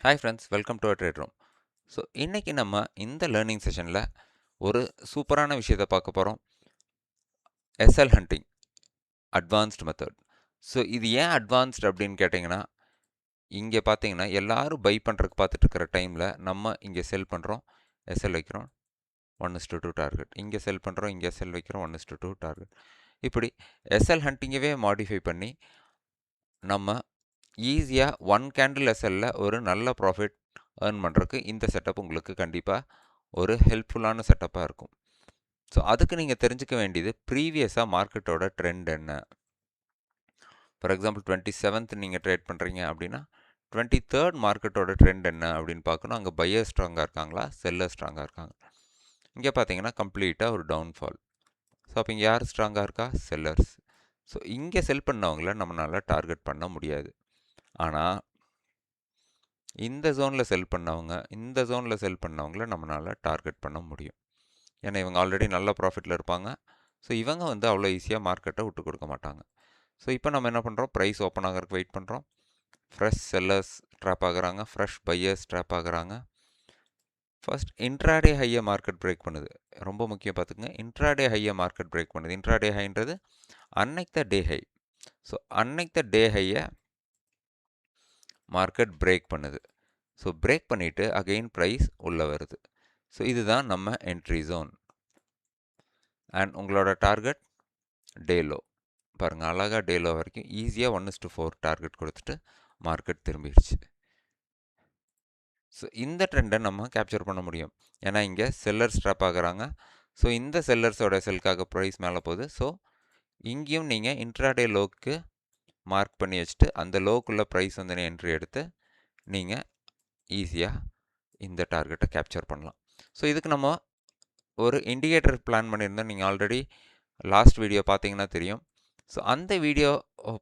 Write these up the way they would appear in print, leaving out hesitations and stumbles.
Hi friends, welcome to trade room. So இன்னைக்கு நம்ம இந்த லேர்னிங் செஷனில் ஒரு சூப்பரான விஷயத்தை பார்க்க போகிறோம். SL hunting advanced method. So இது ஏன் அட்வான்ஸ்டு அப்படின்னு கேட்டிங்கன்னா, இங்கே பார்த்தீங்கன்னா எல்லாரும் பை பண்ணுறதுக்கு பார்த்துட்டு இருக்கிற டைமில் நம்ம இங்கே செல் பண்ணுறோம், எஸ்எல் வைக்கிறோம், 1:2 டார்கெட். இங்கே செல் பண்ணுறோம், இங்கே செல் வைக்கிறோம், 1:2 டார்கெட். இப்படி எஸ்எல் ஹண்டிங்கவே மாடிஃபை பண்ணி நம்ம ஈஸியாக ஒன் கேண்டில் எஸ்எல்ல ஒரு நல்ல ப்ராஃபிட் ஏர்ன் பண்ணுறதுக்கு இந்த செட்டப் உங்களுக்கு கண்டிப்பாக ஒரு ஹெல்ப்ஃபுல்லான செட்டப்பாக இருக்கும். ஸோ அதுக்கு நீங்கள் தெரிஞ்சுக்க வேண்டியது ப்ரீவியஸாக மார்க்கெட்டோட ட்ரெண்ட் என்ன. ஃபார் எக்ஸாம்பிள் 27th நீங்கள் ட்ரேட் பண்ணுறீங்க அப்படின்னா 23rd மார்க்கெட்டோட ட்ரெண்ட் என்ன அப்படின்னு பார்க்கணும். அங்கே பையர் ஸ்ட்ராங்காக இருக்காங்களா, செல்லர் ஸ்ட்ராங்காக இருக்காங்க. இங்கே பார்த்தீங்கன்னா கம்ப்ளீட்டாக ஒரு டவுன்ஃபால். ஸோ அப்போ இங்கே யார் ஸ்ட்ராங்காக இருக்கா? செல்லர்ஸ். ஸோ இங்கே செல் பண்ணவங்கள நம்மளால் டார்கெட் பண்ண முடியாது. ஆனால் இந்த ஜோனில் செல் பண்ணவங்க, இந்த ஜோனில் செல் பண்ணவங்கள நம்மளால் டார்கெட் பண்ண முடியும். ஏன்னா இவங்க ஆல்ரெடி நல்ல ப்ராஃபிட்டில் இருப்பாங்க. ஸோ இவங்க வந்து அவ்வளோ ஈஸியாக மார்க்கெட்டை விட்டு கொடுக்க மாட்டாங்க. ஸோ இப்போ நம்ம என்ன பண்ணுறோம்? ப்ரைஸ் ஓப்பன் ஆகிறதுக்கு வெயிட் பண்ணுறோம். ஃப்ரெஷ் செல்லர்ஸ் ட்ராப் ஆகுறாங்க, ஃப்ரெஷ் பையர்ஸ் ட்ராப் ஆகுறாங்க. ஃபர்ஸ்ட் இன்ட்ராடே ஹையை மார்க்கெட் பிரேக் பண்ணுது. ரொம்ப முக்கியம் பார்த்துக்குங்க. இன்ட்ராடே ஹையை மார்க்கெட் பிரேக் பண்ணுது. இன்ட்ராடே ஹைன்றது அன்னைக்கு த டே ஹை. ஸோ அன்னைக்கு த டே ஹையை மார்க்கெட் பிரேக் பண்ணுது. ஸோ பிரேக் பண்ணிவிட்டு அகெயின் ப்ரைஸ் உள்ளே வருது. ஸோ இதுதான் நம்ம என்ட்ரி ஜோன். அண்ட் உங்களோட டார்கெட் டே லோ. பாருங்கள், அழகாக டே லோ வரைக்கும் ஈஸியாக 1:4 டார்கெட் கொடுத்துட்டு மார்க்கெட் திரும்பிடுச்சு. ஸோ இந்த ட்ரெண்டை நம்ம கேப்சர் பண்ண முடியும். ஏன்னா இங்கே செல்லர்ஸ் ட்ராப் ஆகுறாங்க. ஸோ இந்த செல்லர்ஸோட செல்காக ப்ரைஸ் மேலே போகுது. ஸோ இங்கேயும் நீங்கள் இன்ட்ராடே லோக்கு மார்க் பண்ணி வச்சுட்டு அந்த லோக்குள்ளே ப்ரைஸ் வந்து என்ட்ரி எடுத்து நீங்கள் ஈஸியாக இந்த டார்கெட்டை கேப்சர் பண்ணலாம். ஸோ இதுக்கு நம்ம ஒரு இண்டிகேட்டர் பிளான் பண்ணியிருந்தோம். நீங்கள் ஆல்ரெடி லாஸ்ட் வீடியோ பார்த்தீங்கன்னா தெரியும். ஸோ அந்த வீடியோ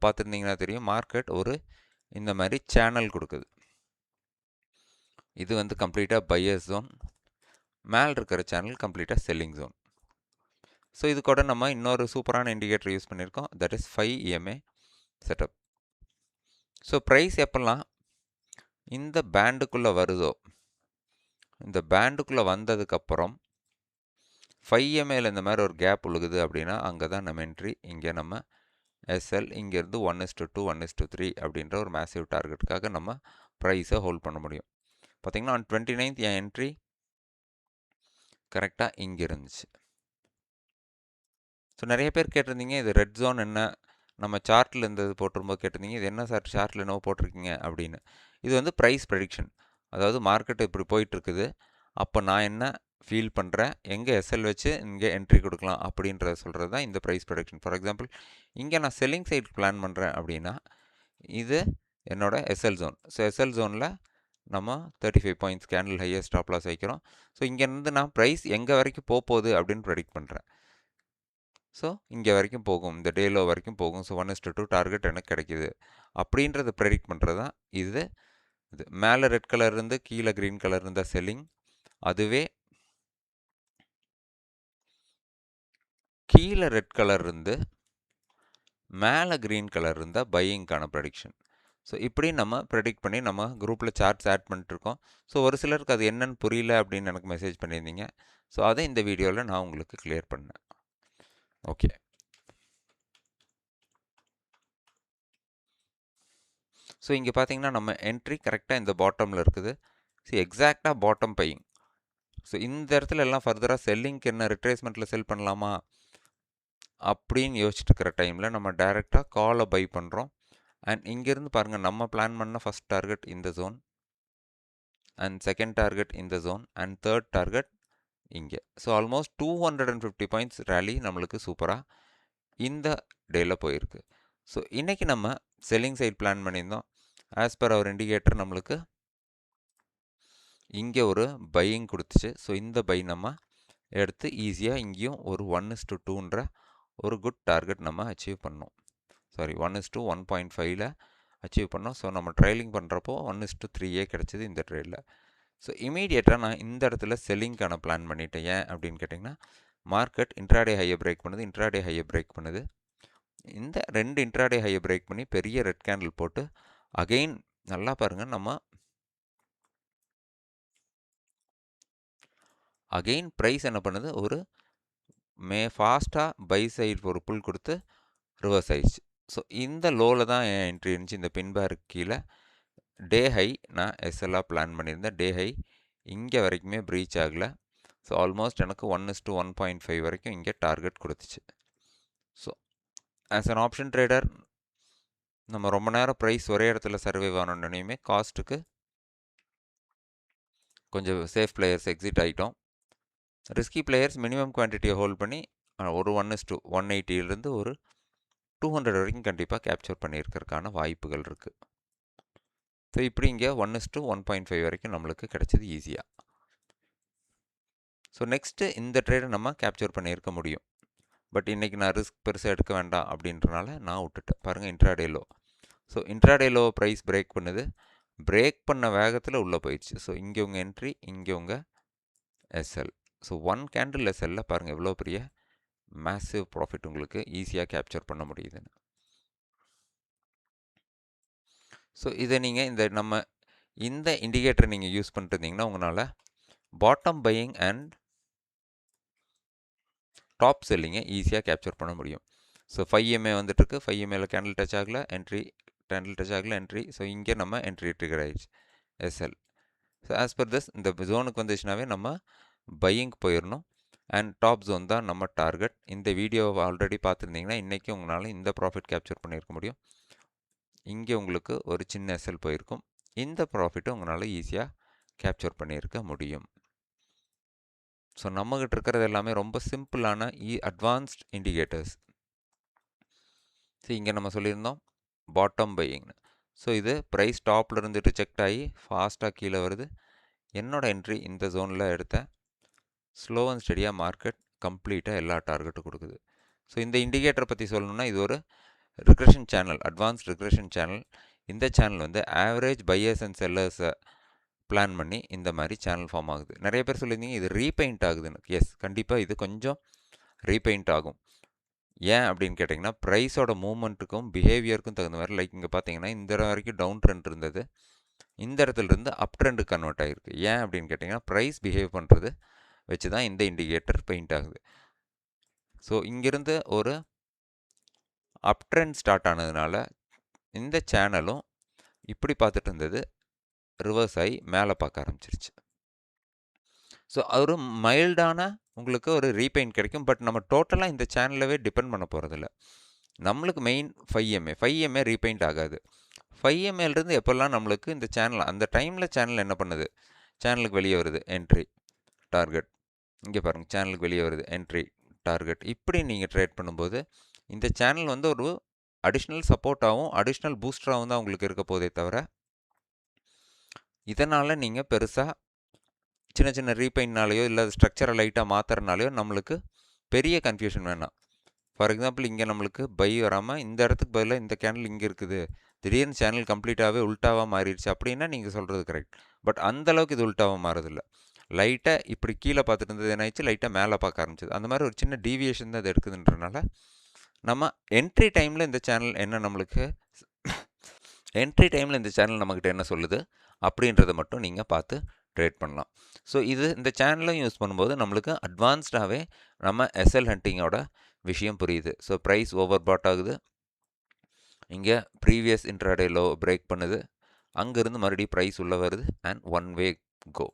பார்த்துருந்தீங்கன்னா தெரியும், மார்க்கெட் ஒரு இந்த மாதிரி சேனல் கொடுக்குது. இது வந்து கம்ப்ளீட்டாக பையர்ஸ் ஜோன், மேலே இருக்கிற சேனல் கம்ப்ளீட்டாக செல்லிங் ஜோன். ஸோ இது கூட நம்ம இன்னொரு சூப்பரான இண்டிகேட்டர் யூஸ் பண்ணியிருக்கோம். That is 5 EMA setup. So price எப்பெல்லாம் இந்த பேண்டுக்குள்ளே வருதோ, இந்த பேண்டுக்குள்ளே வந்ததுக்கப்புறம் 5 EMAல இந்த மாதிரி ஒரு கேப் உழுகுது அப்படின்னா அங்கே தான் நம்ம என்ட்ரி. இங்கே நம்ம எஸ்எல், இங்கேருந்து 1:2 1:3 அப்படின்ற ஒரு மேசிவ் டார்கெட்டுக்காக நம்ம ப்ரைஸை ஹோல்ட் பண்ண முடியும். பார்த்தீங்கன்னா ஆன் 29th என் என்ட்ரி கரெக்டாக இங்கே இருந்துச்சு. ஸோ நிறைய பேர் கேட்டிருந்தீங்க, இது ரெட் ஜோன் என்ன, நம்ம சார்ட்டில் இருந்தது போட்டிரும்போது கேட்டிருந்தீங்க, இது என்ன சார் சார்ட்டில் என்னவோ போட்டிருக்கீங்க அப்படின்னு. இது வந்து ப்ரைஸ் ப்ரெடிக்ஷன். அதாவது மார்க்கெட் இப்படி போயிட்டுருக்குது, அப்போ நான் என்ன ஃபீல் பண்ணுறேன், எங்கே எஸ்எல் வச்சு இங்கே என்ட்ரி கொடுக்கலாம் அப்படின்றத சொல்கிறது தான் இந்த ப்ரைஸ் ப்ரெடிக்ஷன். ஃபார் எக்ஸாம்பிள் இங்கே நான் செல்லிங் சைட் பிளான் பண்ணுறேன் அப்படின்னா இது என்னோட எஸ்எல் ஜோன். ஸோ எஸ்எல் ஜோனில் நம்ம 35 points candle higher stop loss வைக்கிறோம். ஸோ இங்கேருந்து நான் ப்ரைஸ் எங்கே வரைக்கும் போகுது அப்படின்னு ப்ரெடிக்ட் பண்ணுறேன். ஸோ இங்கே வரைக்கும் போகும், இந்த டே லோ வரைக்கும் போகும். ஸோ 1:2 டார்கெட் எனக்கு கிடைக்கிது அப்படின்றத ப்ரெடிக்ட் பண்ணுறது தான் இது. மேலே ரெட் கலர் இருந்து கீழே க்ரீன் கலர் இருந்தால் செல்லிங், அதுவே கீழே ரெட் கலர் இருந்து மேலே க்ரீன் கலர் இருந்தால் பையிங்கான ப்ரெடிக்ஷன். ஸோ இப்படி நம்ம ப்ரெடிக்ட் பண்ணி நம்ம குரூப்பில் சார்ட்ஸ் ஆட் பண்ணிட்டுருக்கோம். ஸோ ஒரு சிலருக்கு அது என்னன்னு புரியல அப்படின்னு எனக்கு மெசேஜ் பண்ணியிருந்தீங்க. ஸோ அதை இந்த வீடியோவில் நான் உங்களுக்கு கிளியர் பண்ணேன். ஓகே, ஸோ இங்கே பார்த்தீங்கன்னா நம்ம என்ட்ரி கரெக்டாக இந்த பாட்டமில் இருக்குது. ஸோ எக்ஸாக்டாக பாட்டம் பையிங். ஸோ இந்த இடத்துல எல்லாம் ஃபர்தராக செல்லிங்க்கு என்ன ரிட்ரேஸ்மெண்ட்டில் செல் பண்ணலாமா அப்படின்னு யோசிச்சுட்டு இருக்கிற டைமில் நம்ம டைரெக்டாக காலை பை பண்ணுறோம். அண்ட் இங்கேருந்து பாருங்கள், நம்ம பிளான் பண்ண ஃபஸ்ட் டார்கெட் இந்த ஜோன், அண்ட் செகண்ட் டார்கெட் இந்த ஜோன், அண்ட் தேர்ட் டார்கெட் இங்கே. ஸோ ஆல்மோஸ்ட் 250 பாயிண்ட்ஸ் ரேலி நம்மளுக்கு சூப்பராக இந்த டேயில் போயிருக்கு. ஸோ இன்றைக்கி நம்ம செல்லிங் சைட் பிளான் பண்ணியிருந்தோம். ஆஸ் பர் அவர் இண்டிகேட்டர் நம்மளுக்கு இங்கே ஒரு பையிங் கொடுத்துச்சு. ஸோ இந்த பை நம்ம எடுத்து ஈஸியாக இங்கேயும் ஒரு 1:2ன்ற ஒரு குட் டார்கெட் நம்ம அச்சீவ் பண்ணோம். சாரி, 1:1.5ல் அச்சீவ் பண்ணோம். ஸோ நம்ம ட்ரைலிங் பண்ணுறப்போ 1:3 கிடச்சிது இந்த ட்ரேடில். ஸோ இமீடியட்டாக நான் இந்த இடத்துல செல்லிங்க்கான பிளான் பண்ணிட்டேன். ஏன் அப்படின்னு கேட்டிங்கன்னா, மார்க்கெட் இன்ட்ராடே ஹையை பிரேக் பண்ணுது, இன்ட்ராடே ஹையை பிரேக் பண்ணுது. இந்த 2 இன்ட்ராடே ஹையை பிரேக் பண்ணி பெரிய ரெட் கேண்டில் போட்டு அகெயின் நல்லா பாருங்கள், நம்ம அகெயின் ப்ரைஸ் என்ன பண்ணுது, ஒரு ஃபாஸ்ட்டாக பை சைடு ஒரு புல் கொடுத்து ரிவர்ஸ் ஆயிடுச்சு. ஸோ இந்த லோவில் தான் என் என்ட்ரி இருந்துச்சு. இந்த பின் பேருக்கு கீழே டே ஹை நான் எஸ்எல்லாக பிளான் பண்ணியிருந்தேன். டே ஹை இங்கே வரைக்குமே ப்ரீச் ஆகலை. ஸோ ஆல்மோஸ்ட் எனக்கு 1:1.5 வரைக்கும் இங்கே டார்கெட் கொடுத்துச்சு. So as an option trader நம்ம ரொம்ப நேரம் ப்ரைஸ் ஒரே இடத்துல சர்வைவ் ஆனோடனையுமே காஸ்ட்டுக்கு கொஞ்சம் சேஃப் பிளேயர்ஸ் எக்ஸிட் ஆகிட்டோம். ரிஸ்கி பிளேயர்ஸ் மினிமம் குவான்டிட்டியை ஹோல்ட் பண்ணி ஒரு 1:180 ஒரு 200 வரைக்கும் கண்டிப்பாக கேப்சர் பண்ணியிருக்கிறதுக்கான வாய்ப்புகள் இருக்குது. ஸோ இப்படி இங்கே 1:1.5 வரைக்கும் நம்மளுக்கு கிடைச்சது ஈஸியாக. ஸோ நெக்ஸ்ட்டு இந்த ட்ரேடை நம்ம கேப்சர் பண்ணியிருக்க முடியும். பட் இன்றைக்கி நான் ரிஸ்க் பெருசாக எடுக்க வேண்டாம் அப்படின்றனால நான் விட்டுட்டேன். பாருங்கள் intraday low. So intraday low price break பண்ணுது. பிரேக் பண்ண வேகத்தில் உள்ளே போயிடுச்சு. ஸோ இங்கே உங்கள் என்ட்ரி, இங்கே உங்கள் எஸ்எல். ஸோ 1 கேண்டில் எஸ்எல்லில் பாருங்கள் எவ்வளோ பெரிய மேசிவ் ப்ராஃபிட் உங்களுக்கு ஈஸியாக கேப்சர் பண்ண முடியுதுன்னு. ஸோ இதை நீங்கள் இந்த இண்டிகேட்டரை நீங்கள் யூஸ் பண்ணிட்டு இருந்தீங்கன்னா உங்களால் பாட்டம் பையிங் அண்ட் டாப் செல்லிங்கை ஈஸியாக கேப்சர் பண்ண முடியும். ஸோ 5MA வந்துட்டுருக்கு. 5MAவில் கேண்டில் டச் ஆகலை, என்ட்ரி. கேண்டில் டச் ஆகலை, என்ட்ரி. ஸோ இங்கே நம்ம என்ட்ரி ட்ரிகர் ஆகிடுச்சு, SL. So as per this இந்த ஜோனுக்கு வந்துச்சுனாவே நம்ம பையிங் போயிடணும். அண்ட் டாப் ஜோன் தான் நம்ம டார்கெட். இந்த வீடியோவை ஆல்ரெடி பார்த்துருந்தீங்கன்னா இன்றைக்கி உங்களால் இந்த ப்ராஃபிட் கேப்சர் பண்ணியிருக்க முடியும். இங்கே உங்களுக்கு ஒரு சின்ன எஸ்எல் போயிருக்கும். இந்த ப்ராஃபிட்டை உங்களால் ஈஸியாக கேப்சர் பண்ணியிருக்க முடியும். ஸோ நம்மகிட்ட இருக்கிறது எல்லாமே ரொம்ப சிம்பிளான அட்வான்ஸ்ட் இண்டிகேட்டர்ஸ். ஸோ இங்கே நம்ம சொல்லியிருந்தோம் பாட்டம் பையிங்னு. ஸோ இது ப்ரைஸ் டாப்லேருந்து ரிஜெக்ட் ஆகி ஃபாஸ்ட்டாக கீழே வருது. என்னோட என்ட்ரி இந்த ஜோனில் எடுத்தேன். ஸ்லோ அண்ட் ஸ்டெடியாக மார்க்கெட் கம்ப்ளீட்டாக எல்லா டார்கெட்டும் கொடுக்குது. ஸோ இந்த இண்டிகேட்டரை பற்றி சொல்லணும்னா இது ஒரு regression channel, advanced regression channel. இந்த சேனல் வந்து ஆவரேஜ் பையர்ஸ் அண்ட் செல்லர்ஸை பிளான் பண்ணி இந்த மாதிரி சேனல் ஃபார்ம் ஆகுது. நிறைய பேர் சொல்லியிருந்தீங்க இது ரீபெயிண்ட் ஆகுதுன்னு. எஸ், கண்டிப்பாக இது கொஞ்சம் ரீபெயிண்ட் ஆகும். ஏன் அப்படின்னு கேட்டிங்கன்னா ப்ரைஸோட மூவ்மெண்ட்டுக்கும் பிஹேவியருக்கும் தகுந்த மாதிரி, லைக் இங்கே பார்த்தீங்கன்னா இந்த இடம் வரைக்கும் டவுன் ட்ரெண்ட் இருந்தது, இந்த இடத்துலேருந்து அப் ட்ரெண்டு கன்வெர்ட் ஆகிருக்கு. ஏன் அப்படின்னு கேட்டிங்கன்னா ப்ரைஸ் பிஹேவ் பண்ணுறது வச்சு தான் இந்த இண்டிகேட்டர் பெயிண்ட் ஆகுது. ஸோ இங்கேருந்து ஒரு அப் ட்ரெண்ட் ஸ்டார்ட் ஆனதுனால இந்த சேனலும் இப்படி பார்த்துட்டு இருந்தது ரிவர்ஸ் ஆகி மேலே பார்க்க ஆரம்பிச்சிருச்சு. ஸோ ஒரு மைல்டான உங்களுக்கு ஒரு ரீபெயிண்ட் கிடைக்கும். பட் நம்ம டோட்டலாக இந்த சேனலவே டிபெண்ட் பண்ண போகிறதில்ல. நம்மளுக்கு மெயின் 5MA ரீபெயிண்ட் ஆகாது. 5MAலேருந்து எப்போல்லாம் நம்மளுக்கு இந்த சேனல் அந்த டைமில் சேனல் என்ன பண்ணுது, சேனலுக்கு வெளியே வருது, என்ட்ரி டார்கெட். இங்கே பாருங்கள் சேனலுக்கு வெளியே வருது, என்ட்ரி டார்கெட். இப்படி நீங்கள் ட்ரேட் பண்ணும்போது இந்த சேனல் வந்து ஒரு அடிஷ்னல் சப்போர்ட்டாகவும் அடிஷ்னல் பூஸ்டராகவும் தான் உங்களுக்கு இருக்க போதே தவிர இதனால் நீங்கள் பெருசாக சின்ன சின்ன ரீபெயின்னாலேயோ இல்லை ஸ்ட்ரக்சரை லைட்டாக மாற்றுறனாலையோ நம்மளுக்கு பெரிய கன்ஃபியூஷன் வேணாம். ஃபார் எக்ஸாம்பிள் இங்கே நம்மளுக்கு பை வராமல் இந்த இடத்துக்கு பதிலாக இந்த கேண்டில் இங்கே இருக்குது, திடீர்னு சேனல் கம்ப்ளீட்டாகவே உல்ட்டாவாக மாறிடுச்சு அப்படின்னா நீங்கள் சொல்கிறது கரெக்ட். பட் அந்தளவுக்கு இது உல்ட்டாவாக மாறதில்ல. லைட்டாக இப்படி கீழே பார்த்துட்டு இருந்தது என்ன ஆயிடுச்சு, லைட்டாக மேலே பார்க்க ஆரம்பிச்சது. அந்த மாதிரி ஒரு சின்ன டீவியேஷன் தான் அது எடுக்குதுன்றனால நம்ம என்ட்ரி டைமில் இந்த சேனல் என்ன நம்மளுக்கு என்ட்ரி டைமில் இந்த சேனல் நம்மக்கிட்ட என்ன சொல்லுது அப்படின்றத மட்டும் நீங்கள் பார்த்து ட்ரேட் பண்ணலாம். ஸோ இந்த சேனலும் யூஸ் பண்ணும்போது நம்மளுக்கு அட்வான்ஸ்டாகவே நம்ம எஸ்எல் ஹண்டிங்கோட விஷயம் புரியுது. ஸோ ப்ரைஸ் ஓவர் பாட் ஆகுது, இங்கே ப்ரீவியஸ் இன்ட்ராடே லோ பிரேக் பண்ணுது, அங்கேருந்து மறுபடியும் ப்ரைஸ் உள்ளே வருது and one way go.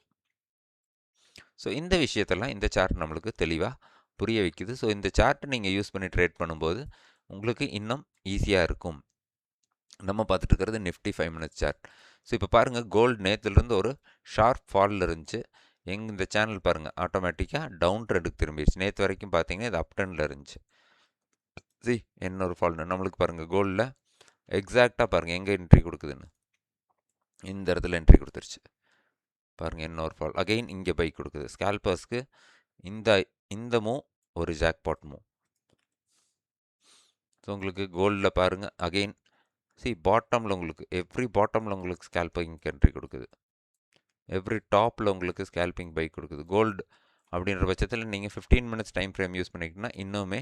So இந்த விஷயத்தெல்லாம் இந்த சார்ட் நம்மளுக்கு தெளிவாக புரிய வைக்குது. ஸோ இந்த சார்ட்டை நீங்கள் யூஸ் பண்ணி ட்ரேட் பண்ணும்போது உங்களுக்கு இன்னும் ஈஸியாக இருக்கும். நம்ம பார்த்துட்டு இருக்கிறது நிஃப்டி 5 மினிட்ஸ் சார்ட். ஸோ இப்போ பாருங்கள் கோல்டு நேற்றுலேருந்து ஒரு ஷார்ப் ஃபாலில் இருந்துச்சு. இந்த சேனல் பாருங்கள் ஆட்டோமேட்டிக்காக டவுன் ட்ரெண்டுக்கு திரும்பிடுச்சு. நேற்று வரைக்கும் பார்த்தீங்கன்னா இது அப் ட்ரெண்டில் இருந்துச்சு. இன்னொரு ஃபால்னு நம்மளுக்கு பாருங்கள் கோல்டில் எக்ஸாக்டாக பாருங்கள் எங்கே என்ட்ரி கொடுக்குதுன்னு, இந்த இடத்துல என்ட்ரி கொடுத்துருச்சு. பாருங்கள் இன்னொரு ஃபால், அகெயின் இங்கே பை கொடுக்குது. ஸ்கேல்பர்ஸ்க்கு இந்த மூவ் ஒரு ஜாக்பாட் மூவ். ஸோ உங்களுக்கு கோல்டில் பாருங்கள் அகெயின் பாட்டமில் உங்களுக்கு எவ்ரி பாட்டமில் உங்களுக்கு ஸ்கேல்பிங் என்ட்ரி கொடுக்குது, எவ்ரி டாப்பில் உங்களுக்கு ஸ்கேல்பிங் பை கொடுக்குது. கோல்டு அப்படின்ற பட்சத்தில் நீங்கள் 15 மினிட்ஸ் டைம் ஃப்ரேம் யூஸ் பண்ணிக்கிட்டீங்கன்னா இன்னுமே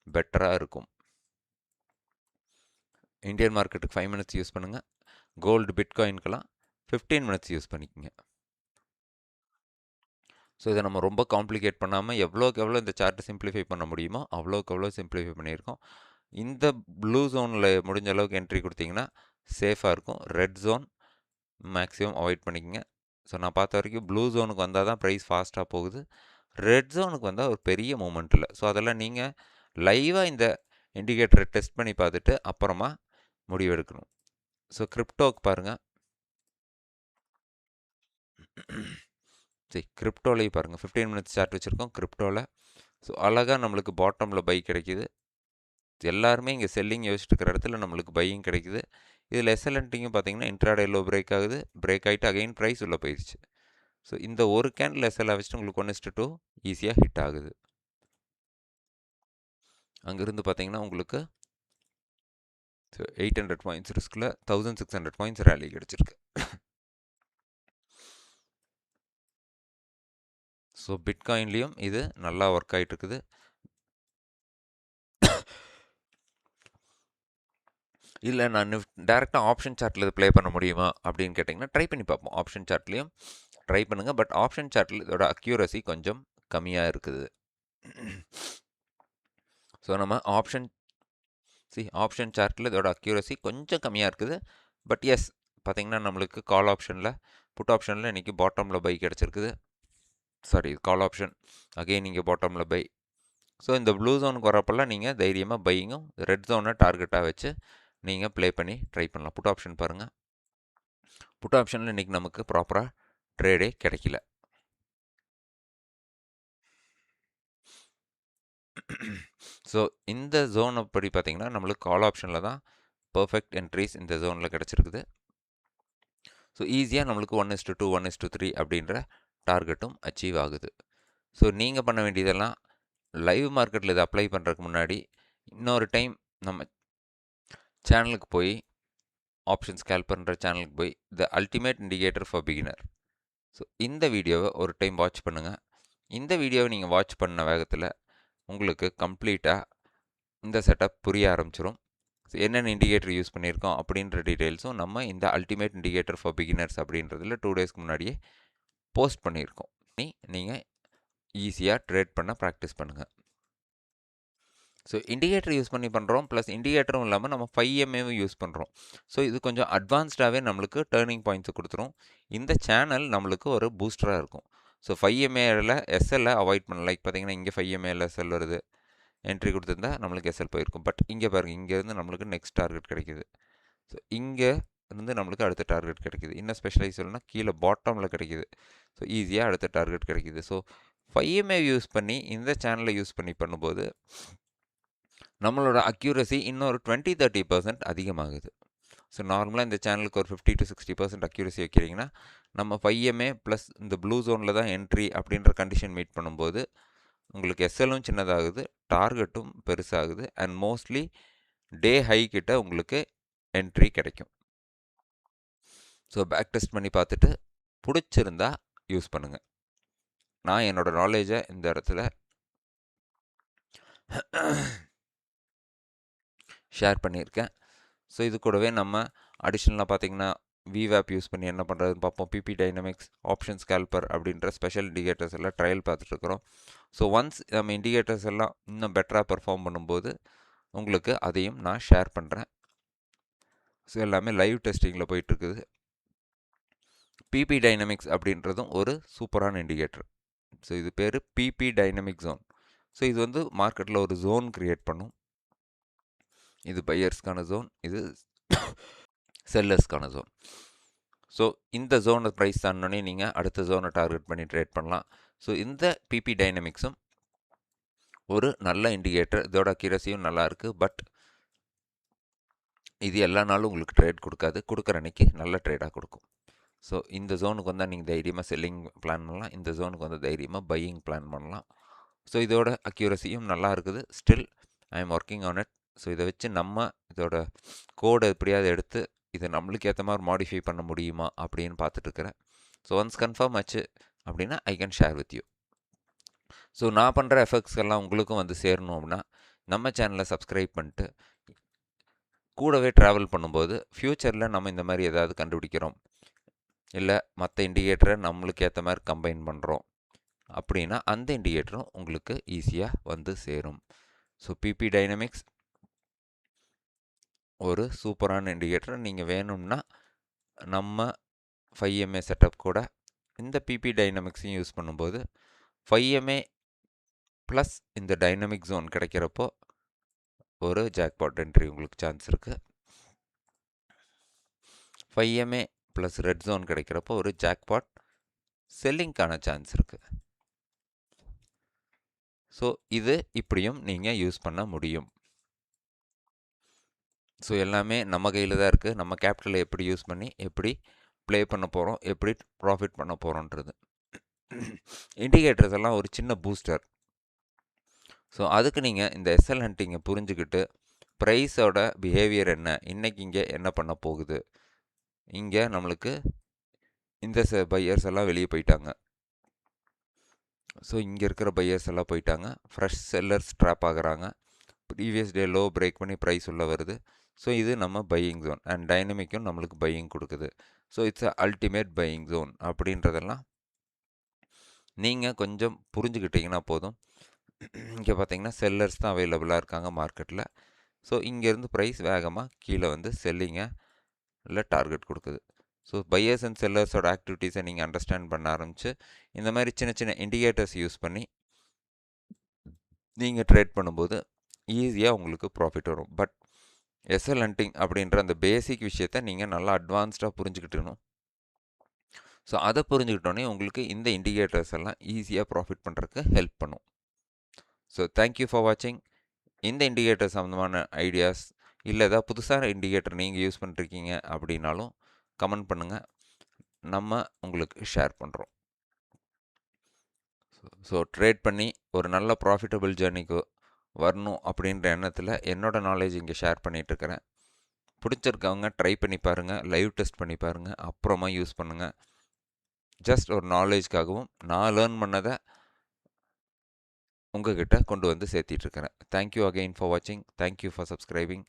பெட்டராக இருக்கும். இந்தியன் மார்க்கெட்டுக்கு 5 மினிட்ஸ் யூஸ் பண்ணுங்கள், கோல்டு பிட்காயின்க்கெல்லாம் 15 மினிட்ஸ் யூஸ் பண்ணிக்கோங்க. ஸோ இதை நம்ம ரொம்ப காம்ப்ளிகேட் பண்ணாமல் எவ்வளோக்கு எவ்வளோ இந்த சார்ட்டை சிம்பிளிஃபை பண்ண முடியுமோ அவ்வளோக்கு எவ்வளோ சிம்பிளிஃபை பண்ணியிருக்கோம். இந்த ப்ளூ ஜோனில் முடிஞ்ச அளவுக்கு என்ட்ரி கொடுத்தீங்கன்னா சேஃபாக இருக்கும். ரெட் ஜோன் மேக்ஸிமம் அவாய்ட் பண்ணிக்கங்க. ஸோ நான் பார்த்த வரைக்கும் ப்ளூ ஜோனுக்கு வந்தால் தான் ப்ரைஸ் ஃபாஸ்ட்டாக போகுது. ரெட் ஜோனுக்கு வந்தால் ஒரு பெரிய மூமெண்ட் இல்லை. ஸோ அதெல்லாம் நீங்கள் லைவாக இந்த இண்டிகேட்டரை டெஸ்ட் பண்ணி பார்த்துட்டு அப்புறமா முடிவெடுக்கணும். ஸோ கிரிப்டோக்கு பாருங்கள். சரி, கிரிப்டோலையும் பாருங்கள். 15 மினிட்ஸ் சார்ட் வச்சுருக்கோம் கிரிப்டோவில். ஸோ அழகாக நம்மளுக்கு பாட்டமில் பை கிடைக்கிது. எல்லாருமே இங்கே செல்லிங் யோசிச்சுட்டு இருக்கிற இடத்துல நம்மளுக்கு பையிங் கிடைக்குது. இதில் எஸ்எல்என்டிங்கும் பார்த்தீங்கன்னா இன்ட்ராடே லோ பிரேக் ஆகுது. பிரேக் ஆகிட்டு அகைன் ப்ரைஸ் உள்ளே போயிடுச்சு. ஸோ இந்த ஒரு கேண்டில் எஸ்எல்ஐ வச்சுட்டு உங்களுக்கு 1:2 ஈஸியாக ஹிட் ஆகுது. அங்கேருந்து பார்த்தீங்கன்னா உங்களுக்கு 800 பாயிண்ட்ஸ் ரிஸ்கில் 1600 பாயிண்ட்ஸ் ரேலி கிடச்சிருக்கு. ஸோ பிட்காயின்லேயும் இது நல்லா ஒர்க் ஆகிட்டு இருக்குது. இல்லை நான் டேரெக்டாக ஆப்ஷன் சார்ட்டில் இது ப்ளே பண்ண முடியுமா அப்படின்னு கேட்டிங்கன்னா ட்ரை பண்ணி பார்ப்போம். ஆப்ஷன் சார்ட்லேயும் ட்ரை பண்ணுங்கள். பட் ஆப்ஷன் சார்ட்டில் இதோட அக்யூரசி கொஞ்சம் கம்மியாக இருக்குது. ஸோ நம்ம ஆப்ஷன் சார்ட்டில் இதோட அக்யூரசி கொஞ்சம் கம்மியாக இருக்குது. பட் எஸ் பார்த்தீங்கன்னா நம்மளுக்கு கால் ஆப்ஷனில் புட் ஆப்ஷனில் இன்றைக்கி பாட்டமில் பை கிடச்சிருக்குது. சாரி, கால் ஆப்ஷன் அகெயின் நீங்கள் பாட்டமில் பை. ஸோ இந்த ப்ளூ ஜோனுக்கு வரப்பெல்லாம் நீங்கள் தைரியமாக பையிங்கும் ரெட் ஜோனை டார்கெட்டாக வச்சு நீங்கள் ப்ளே பண்ணி ட்ரை பண்ணலாம். புட் ஆப்ஷன் பாருங்கள். புட் ஆப்ஷனில் இன்றைக்கி நமக்கு ப்ராப்பராக ட்ரேடே கிடைக்கல. ஸோ இந்த ஜோன் அப்படி பார்த்தீங்கன்னா நம்மளுக்கு கால் ஆப்ஷனில் தான் பர்ஃபெக்ட் என்ட்ரிஸ் இந்த ஜோனில் கிடச்சிருக்குது. ஸோ ஈஸியாக நம்மளுக்கு 1:2 1:3 அப்படின்ற டார்கெட்டும் அச்சீவ் ஆகுது. ஸோ நீங்கள் பண்ண வேண்டியதெல்லாம் லைவ் மார்க்கெட்டில் இதை அப்ளை பண்ணுறதுக்கு முன்னாடி இன்னொரு டைம் நம்ம சேனலுக்கு போய் ஆப்ஷன் ஸ்கேல்பர்ன்ற சேனலுக்கு போய் the ultimate indicator for beginner. So இந்த வீடியோவை ஒரு டைம் வாட்ச் பண்ணுங்கள். இந்த வீடியோவை நீங்கள் வாட்ச் பண்ண வேகத்தில் உங்களுக்கு கம்ப்ளீட்டாக இந்த செட்டப் புரிய ஆரம்பிச்சிடும். ஸோ என்னென்ன இண்டிகேட்டர் யூஸ் பண்ணியிருக்கோம் அப்படின்ற டீட்டெயில்ஸும் நம்ம இந்த அல்டிமேட் இண்டிகேட்டர் ஃபார் பிகினர்ஸ் அப்படின்றதில் 2 டேஸ்க்கு முன்னாடியே போஸ்ட் பண்ணியிருக்கோம். நீங்கள் ஈஸியாக ட்ரேட் பண்ண ப்ராக்டிஸ் பண்ணுங்கள். ஸோ இண்டிகேட்டர் யூஸ் பண்ணி பண்ணுறோம். ப்ளஸ் இண்டிகேட்டரும் இல்லாமல் நம்ம 5MAவும் யூஸ் பண்ணுறோம். ஸோ இது கொஞ்சம் அட்வான்ஸ்டாகவே நம்மளுக்கு டேர்னிங் பாயிண்ட்ஸை கொடுத்துரும். இந்த சேனல் நம்மளுக்கு ஒரு பூஸ்டராக இருக்கும். ஸோ 5MAவில் எஸ்எல்லை அவாய்ட் பண்ணலாம். லைக் பார்த்தீங்கன்னா இங்கே 5MAவில் எஸ்எல் வருது. என்ட்ரி கொடுத்துருந்தா நம்மளுக்கு எஸ்எல் போயிருக்கும். பட் இங்கே பாருங்கள், இங்கேருந்து நம்மளுக்கு நெக்ஸ்ட் டார்கெட் கிடைக்கிது. ஸோ இங்கே இருந்து நம்மளுக்கு அடுத்த டார்கெட் கிடைக்கிது. இன்னும் ஸ்பெஷலைஸ் சொல்லணும்னா கீழே பாட்டமில் கிடைக்கிது. ஸோ ஈஸியாக அடுத்த டார்கெட் கிடைக்கிது. ஸோ 5MA யூஸ் பண்ணி இந்த சேனலை யூஸ் பண்ணி பண்ணும்போது நம்மளோட அக்யூரசி இன்னொரு 20-30% அதிகமாகுது. ஸோ நார்மலாக இந்த சேனலுக்கு ஒரு 50 to 60% அக்யூரசி வைக்கிறீங்கன்னா நம்ம 5MA ப்ளஸ் இந்த ப்ளூ ஜோனில் தான் என்ட்ரி அப்படின்ற கண்டிஷன் மீட் பண்ணும்போது உங்களுக்கு எஸ்எல்லும் சின்னதாகுது, டார்கெட்டும் பெருசாகுது, அண்ட் மோஸ்ட்லி டே ஹை கிட்ட உங்களுக்கு என்ட்ரி கிடைக்கும். ஸோ பேக் டெஸ்ட் பண்ணி பார்த்துட்டு பிடிச்சிருந்தா யூஸ் பண்ணுங்கள். நான் என்னோடய நாலேஜை இந்த இடத்துல ஷேர் பண்ணியிருக்கேன். ஸோ இது கூடவே நம்ம அடிஷ்னலாக பார்த்தீங்கன்னா விவேப் யூஸ் பண்ணி என்ன பண்ணுறதுன்னு பார்ப்போம். பிபி டைனமிக்ஸ், ஆப்ஷன் ஸ்கேல்பர் அப்படின்ற ஸ்பெஷல் இண்டிகேட்டர்ஸ் எல்லாம் ட்ரையல் பார்த்துட்ருக்குறோம். ஸோ ஒன்ஸ் நம்ம இண்டிகேட்டர்ஸ் எல்லாம் இன்னும் பெட்டராக பெர்ஃபார்ம் பண்ணும்போது உங்களுக்கு அதையும் நான் ஷேர் பண்ணுறேன். ஸோ எல்லாமே லைவ் டெஸ்டிங்கில் போயிட்டுருக்குது. பிபி டைனமிக்ஸ் அப்படின்றதும் ஒரு சூப்பரான இண்டிகேட்டர். ஸோ இது பேர் பிபி டைனமிக் ஜோன். ஸோ இது வந்து மார்க்கெட்டில் ஒரு ஜோன் க்ரியேட் பண்ணும். இது பையர்ஸ்க்கான ஜோன், இது செல்லர்ஸ்க்கான ஜோன். ஸோ இந்த ஜோனை ப்ரைஸ் தாண்டோடனே நீங்கள் அடுத்த ஜோனை டார்கெட் பண்ணி ட்ரேட் பண்ணலாம். ஸோ இந்த பிபி டைனமிக்ஸும் ஒரு நல்ல இண்டிகேட்டர். இதோட அக்யூரசியும் நல்லா இருக்குது. பட் இது எல்லா நாளும் உங்களுக்கு ட்ரேட் கொடுக்காது. கொடுக்குற அன்னைக்கு நல்ல ட்ரேடாக கொடுக்கும். ஸோ இந்த ஜோனுக்கு வந்தால் நீங்கள் தைரியமாக செல்லிங் பிளான் பண்ணலாம். இந்த ஜோனுக்கு வந்து தைரியமாக பையிங் பிளான் பண்ணலாம். ஸோ இதோட அக்யூரசியும் நல்லா இருக்குது. Still I am working on it. So இதை வச்சு நம்ம இதோட கோடை எப்படியாவது எடுத்து இதை நம்மளுக்கு ஏற்ற மாதிரி மாடிஃபை பண்ண முடியுமா அப்படின்னு பார்த்துட்ருக்கிறேன். ஸோ ஒன்ஸ் கன்ஃபார்ம் ஆச்சு அப்படின்னா I can share with you. So நான் பண்ணுற எஃபெக்ட்ஸ் எல்லாம் உங்களுக்கும் வந்து சேரணும் அப்படின்னா நம்ம சேனலை சப்ஸ்கிரைப் பண்ணிட்டு கூடவே ட்ராவல் பண்ணும்போது ஃப்யூச்சரில் நம்ம இந்த மாதிரி ஏதாவது கண்டுபிடிக்கிறோம், இல்லை மற்ற இண்டிகேட்டரை நம்மளுக்கு ஏற்ற மாதிரி கம்பைன் பண்ணுறோம் அப்படின்னா அந்த இண்டிகேட்டரும் உங்களுக்கு ஈஸியாக வந்து சேரும். ஸோ பிபி டைனமிக்ஸ் ஒரு சூப்பரான இண்டிகேட்டர். நீங்கள் வேணும்னா நம்ம 5MA செட்டப் கூட இந்த பிபி டைனமிக்ஸையும் யூஸ் பண்ணும்போது 5MA ப்ளஸ் இந்த டைனமிக் ஜோன் கிடைக்கிறப்போ ஒரு ஜாக்பாட் என்ட்ரி உங்களுக்கு சான்ஸ் இருக்குது. 5MA ப்ளஸ் ரெட் ஜோன் கிடைக்கிறப்போ ஒரு ஜாக்பாட் செல்லிங்க்கான சான்ஸ் இருக்குது. ஸோ இது இப்படியும் நீங்கள் யூஸ் பண்ண முடியும். ஸோ எல்லாமே நம்ம கையில் தான் இருக்குது. நம்ம கேபிட்டலை எப்படி யூஸ் பண்ணி எப்படி ப்ளே பண்ண போகிறோம், எப்படி ப்ராஃபிட் பண்ண போகிறோன்றது. இண்டிகேட்டர்ஸ் எல்லாம் ஒரு சின்ன பூஸ்டர். ஸோ அதுக்கு நீங்கள் இந்த எஸ்எல் ஹண்டிங்கை புரிஞ்சுக்கிட்டு ப்ரைஸோட பிஹேவியர் என்ன, இன்றைக்கி இங்கே என்ன பண்ண போகுது, இங்கே நம்மளுக்கு இந்த பையர்ஸ் எல்லாம் வெளியே போயிட்டாங்க. ஸோ இங்கே இருக்கிற பையர்ஸ் எல்லாம் போயிட்டாங்க. ஃப்ரெஷ் செல்லர்ஸ் ட்ராப் ஆகுறாங்க. ப்ரீவியஸ் டே லோ பிரேக் பண்ணி ப்ரைஸ் உள்ள வருது. ஸோ இது நம்ம பையிங் ஜோன் அண்ட் டைனமிக்கும் நம்மளுக்கு பையிங் கொடுக்குது. So it's a ultimate buying zone அப்படின்றதெல்லாம் நீங்கள் கொஞ்சம் புரிஞ்சுக்கிட்டிங்கன்னா போதும். இங்கே பார்த்தீங்கன்னா செல்லர்ஸ் தான் அவைலபிளாக இருக்காங்க மார்க்கெட்டில். ஸோ இங்கேருந்து ப்ரைஸ் வேகமாக கீழே வந்து செல்லிங்க இல்லை டார்கெட் கொடுக்குது. ஸோ பையர்ஸ் அண்ட் செல்லர்ஸோட ஆக்டிவிட்டீஸை நீங்கள் அண்டர்ஸ்டாண்ட் பண்ண ஆரம்பித்து இந்த மாதிரி சின்ன சின்ன இண்டிகேட்டர்ஸ் யூஸ் பண்ணி நீங்கள் ட்ரேட் பண்ணும்போது ஈஸியாக உங்களுக்கு ப்ராஃபிட் வரும். பட் எஸ்எல் ஹண்டிங் அப்படின்ற அந்த பேசிக் விஷயத்தை நீங்கள் நல்லா அட்வான்ஸ்டாக புரிஞ்சுக்கிட்டணும். ஸோ அதை புரிஞ்சுக்கிட்டோன்னே உங்களுக்கு இந்த இண்டிகேட்டர்ஸ் எல்லாம் ஈஸியாக ப்ராஃபிட் பண்ணுறதுக்கு ஹெல்ப் பண்ணும். ஸோ தேங்க்யூ ஃபார் வாட்சிங். இந்த இண்டிகேட்டர் சம்மந்தமான ஐடியாஸ் இல்லை ஏதாவது புதுசான இண்டிகேட்டர் நீங்கள் யூஸ் பண்ணிருக்கீங்க அப்படின்னாலும் கமெண்ட் பண்ணுங்கள், நம்ம உங்களுக்கு ஷேர் பண்ணுறோம். ஸோ ட்ரேட் பண்ணி ஒரு நல்ல ப்ராஃபிட்டபிள் ஜேர்னிக்கு வரணும் அப்படின்ற எண்ணத்தில் என்னோடய நாலேஜ் இங்கே ஷேர் பண்ணிகிட்ருக்கிறேன். பிடிச்சிருக்கவங்க ட்ரை பண்ணி பாருங்கள், லைவ் டெஸ்ட் பண்ணி பாருங்கள், அப்புறமா யூஸ் பண்ணுங்கள். ஜஸ்ட் ஒரு நாலேஜ்க்காகவும் நான் லேர்ன் பண்ணதை உங்ககிட்ட கொண்டு வந்து சேர்த்திட்ருக்கிறேன். தேங்க்யூ அகெயின் ஃபார் வாட்சிங். Thank you for subscribing.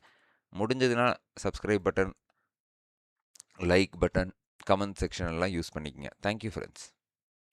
முடிஞ்சதுன்னா subscribe button, like button, comment section எல்லாம் யூஸ் பண்ணிக்கங்க. Thank you friends.